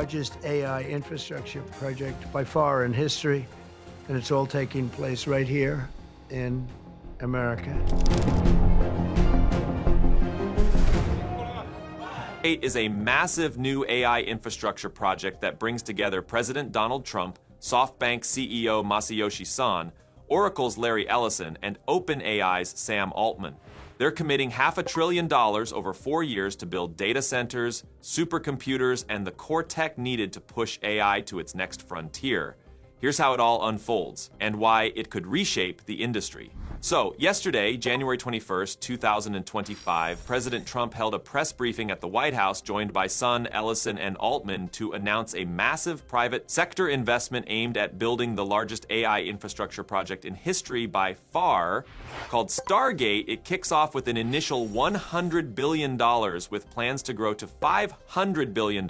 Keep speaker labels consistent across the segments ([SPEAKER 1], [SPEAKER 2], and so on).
[SPEAKER 1] largest AI infrastructure project by far in history, and it's all taking place right here in America.
[SPEAKER 2] Stargate is a massive new AI infrastructure project that brings together President Donald Trump, SoftBank CEO Masayoshi Son, Oracle's Larry Ellison, and OpenAI's Sam Altman. They're committing $500 billion over 4 years to build data centers, supercomputers, and the core tech needed to push AI to its next frontier. Here's how it all unfolds, and why it could reshape the industry. So, yesterday, January 21st, 2025, President Trump held a press briefing at the White House joined by Son, Ellison, and Altman to announce a massive private sector investment aimed at building the largest AI infrastructure project in history by far. Called Stargate, it kicks off with an initial $100 billion with plans to grow to $500 billion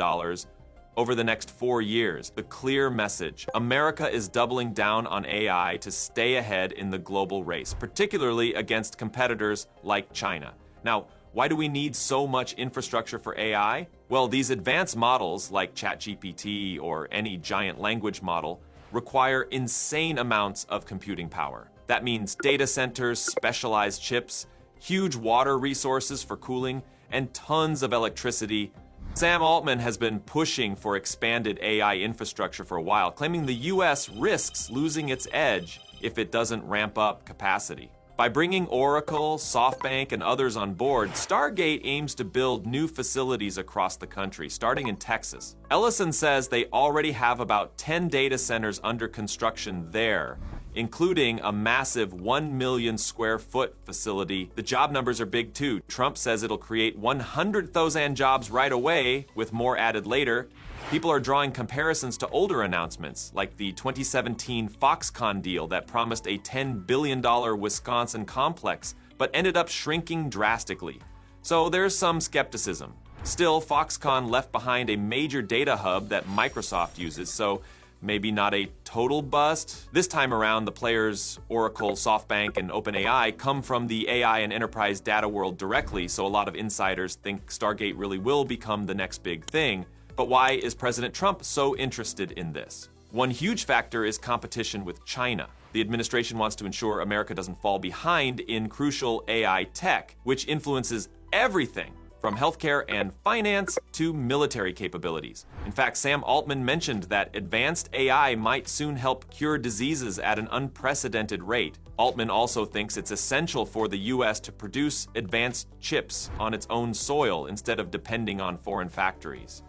[SPEAKER 2] over the next 4 years. The clear message: America is doubling down on AI to stay ahead in the global race, particularly against competitors like China. Now, why do we need so much infrastructure for AI? Well, these advanced models like ChatGPT or any giant language model require insane amounts of computing power. That means data centers, specialized chips, huge water resources for cooling, and tons of electricity. Sam Altman has been pushing for expanded AI infrastructure for a while, claiming the US risks losing its edge if it doesn't ramp up capacity. By bringing Oracle, SoftBank, and others on board, Stargate aims to build new facilities across the country, starting in Texas. Ellison says they already have about 10 data centers under construction there, including a massive 1 million square foot facility. The job numbers are big too. Trump says it'll create 100,000 jobs right away, with more added later. People are drawing comparisons to older announcements, like the 2017 Foxconn deal that promised a $10 billion Wisconsin complex, but ended up shrinking drastically. So there's some skepticism. Still, Foxconn left behind a major data hub that Microsoft uses, so maybe not a total bust. This time around, the players Oracle, SoftBank, and OpenAI come from the AI and enterprise data world directly, so a lot of insiders think Stargate really will become the next big thing. But why is President Trump so interested in this? One huge factor is competition with China. The administration wants to ensure America doesn't fall behind in crucial AI tech, which influences everything from healthcare and finance to military capabilities. In fact, Sam Altman mentioned that advanced AI might soon help cure diseases at an unprecedented rate. Altman also thinks it's essential for the US to produce advanced chips on its own soil instead of depending on foreign factories.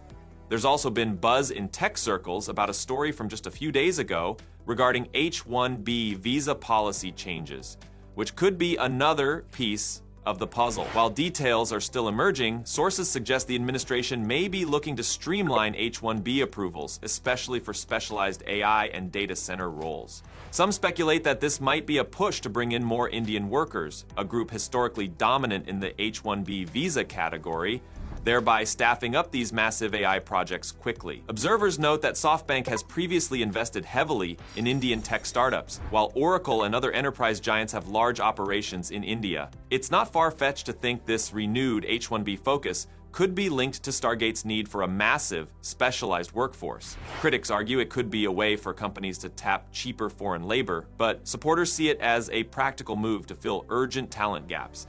[SPEAKER 2] There's also been buzz in tech circles about a story from just a few days ago regarding H-1B visa policy changes, which could be another piece of the puzzle. While details are still emerging, sources suggest the administration may be looking to streamline H-1B approvals, especially for specialized AI and data center roles. Some speculate that this might be a push to bring in more Indian workers, a group historically dominant in the H-1B visa category, thereby staffing up these massive AI projects quickly. Observers note that SoftBank has previously invested heavily in Indian tech startups, while Oracle and other enterprise giants have large operations in India. It's not far-fetched to think this renewed H-1B focus could be linked to Stargate's need for a massive, specialized workforce. Critics argue it could be a way for companies to tap cheaper foreign labor, but supporters see it as a practical move to fill urgent talent gaps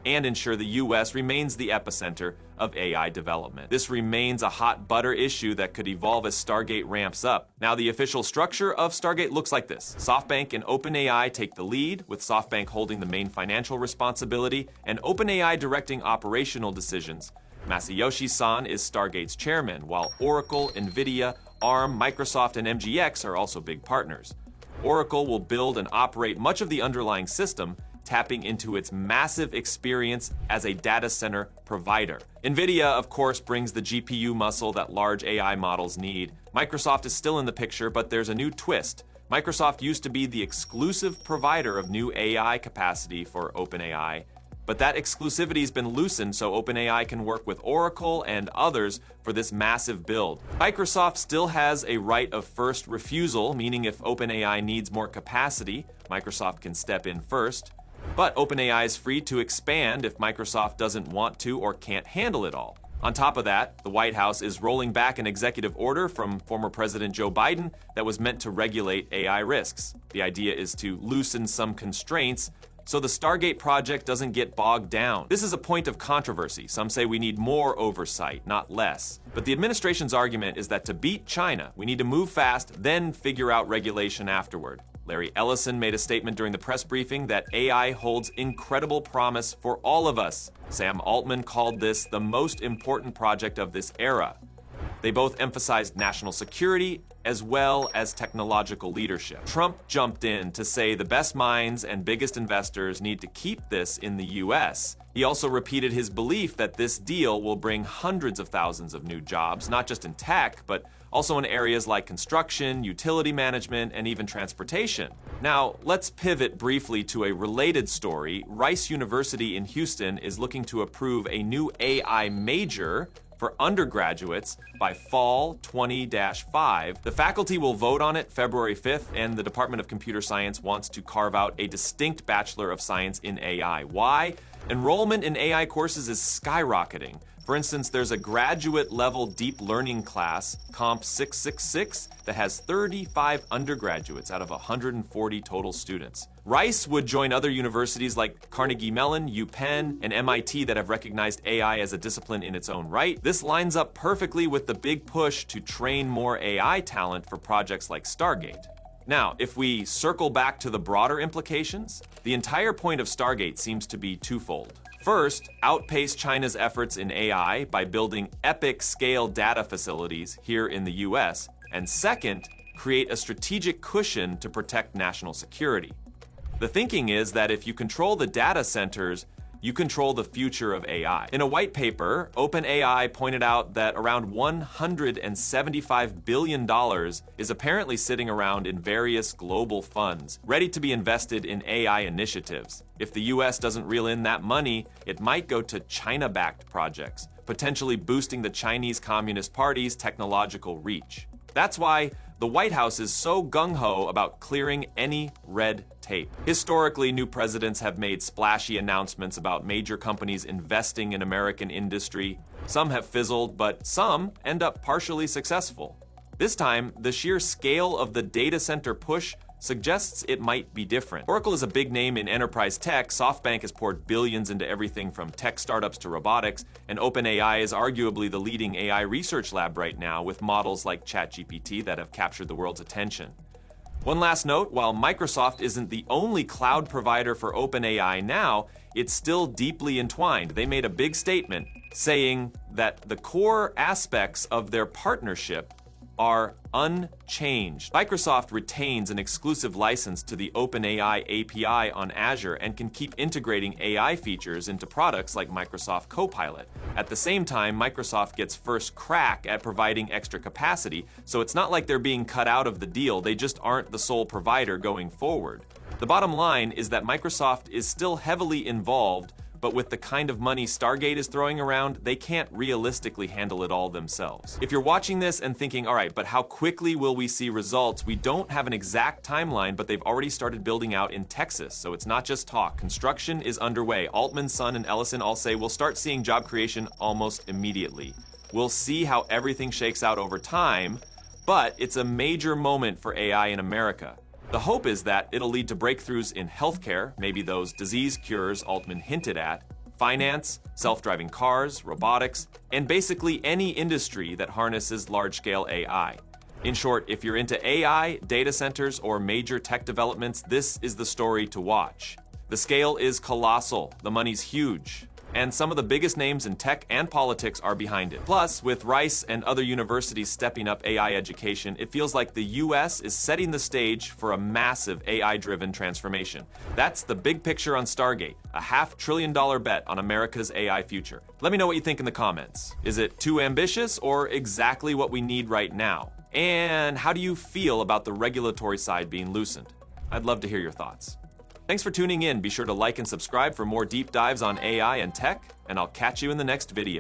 [SPEAKER 2] and ensure the US remains the epicenter of AI development. This remains a hot butter issue that could evolve as Stargate ramps up. Now, the official structure of Stargate looks like this. SoftBank and OpenAI take the lead, with SoftBank holding the main financial responsibility and OpenAI directing operational decisions. Masayoshi Son is Stargate's chairman, while Oracle, NVIDIA, ARM, Microsoft, and MGX are also big partners. Oracle will build and operate much of the underlying system, tapping into its massive experience as a data center provider. NVIDIA, of course, brings the GPU muscle that large AI models need. Microsoft is still in the picture, but there's a new twist. Microsoft used to be the exclusive provider of new AI capacity for OpenAI, but that exclusivity has been loosened so OpenAI can work with Oracle and others for this massive build. Microsoft still has a right of first refusal, meaning if OpenAI needs more capacity, Microsoft can step in first. But OpenAI is free to expand if Microsoft doesn't want to or can't handle it all. On top of that, the White House is rolling back an executive order from former President Joe Biden that was meant to regulate AI risks. The idea is to loosen some constraints so the Stargate project doesn't get bogged down. This is a point of controversy. Some say we need more oversight, not less. But the administration's argument is that to beat China, we need to move fast, then figure out regulation afterward. Larry Ellison made a statement during the press briefing that AI holds incredible promise for all of us. Sam Altman called this the most important project of this era. They both emphasized national security as well as technological leadership. Trump jumped in to say the best minds and biggest investors need to keep this in the US. He also repeated his belief that this deal will bring hundreds of thousands of new jobs, not just in tech, but also in areas like construction, utility management, and even transportation. Now, let's pivot briefly to a related story. Rice University in Houston is looking to approve a new AI major for undergraduates by fall 20-5. The faculty will vote on it February 5th, and the Department of Computer Science wants to carve out a distinct Bachelor of Science in AI. Why? Enrollment in AI courses is skyrocketing. For instance, there's a graduate-level deep learning class, Comp 666, that has 35 undergraduates out of 140 total students. Rice would join other universities like Carnegie Mellon, UPenn, and MIT that have recognized AI as a discipline in its own right. This lines up perfectly with the big push to train more AI talent for projects like Stargate. Now, if we circle back to the broader implications, the entire point of Stargate seems to be twofold. First, outpace China's efforts in AI by building epic-scale data facilities here in the US, and second, create a strategic cushion to protect national security. The thinking is that if you control the data centers, you control the future of AI. In a white paper, OpenAI pointed out that around $175 billion is apparently sitting around in various global funds, ready to be invested in AI initiatives. If the US doesn't reel in that money, it might go to China-backed projects, potentially boosting the Chinese Communist Party's technological reach. That's why the White House is so gung-ho about clearing any red tape. Historically, new presidents have made splashy announcements about major companies investing in American industry. Some have fizzled, but some end up partially successful. This time, the sheer scale of the data center push suggests it might be different. Oracle is a big name in enterprise tech. SoftBank has poured billions into everything from tech startups to robotics, and OpenAI is arguably the leading AI research lab right now with models like ChatGPT that have captured the world's attention. One last note, while Microsoft isn't the only cloud provider for OpenAI now, it's still deeply entwined. They made a big statement saying that the core aspects of their partnership are unchanged. Microsoft retains an exclusive license to the OpenAI API on Azure and can keep integrating AI features into products like Microsoft Copilot. At the same time, Microsoft gets first crack at providing extra capacity, so it's not like they're being cut out of the deal, they just aren't the sole provider going forward. The bottom line is that Microsoft is still heavily involved, but with the kind of money Stargate is throwing around, they can't realistically handle it all themselves. If you're watching this and thinking, all right, but how quickly will we see results? We don't have an exact timeline, but they've already started building out in Texas, so it's not just talk. Construction is underway. Altman, Sun, and Ellison all say we'll start seeing job creation almost immediately. We'll see how everything shakes out over time, but it's a major moment for AI in America. The hope is that it'll lead to breakthroughs in healthcare, maybe those disease cures Altman hinted at, finance, self-driving cars, robotics, and basically any industry that harnesses large-scale AI. In short, if you're into AI, data centers, or major tech developments, this is the story to watch. The scale is colossal, the money's huge, and some of the biggest names in tech and politics are behind it. Plus, with Rice and other universities stepping up AI education, it feels like the US is setting the stage for a massive AI-driven transformation. That's the big picture on Stargate, a $500 billion bet on America's AI future. Let me know what you think in the comments. Is it too ambitious or exactly what we need right now? And how do you feel about the regulatory side being loosened? I'd love to hear your thoughts. Thanks for tuning in. Be sure to like and subscribe for more deep dives on AI and tech, and I'll catch you in the next video.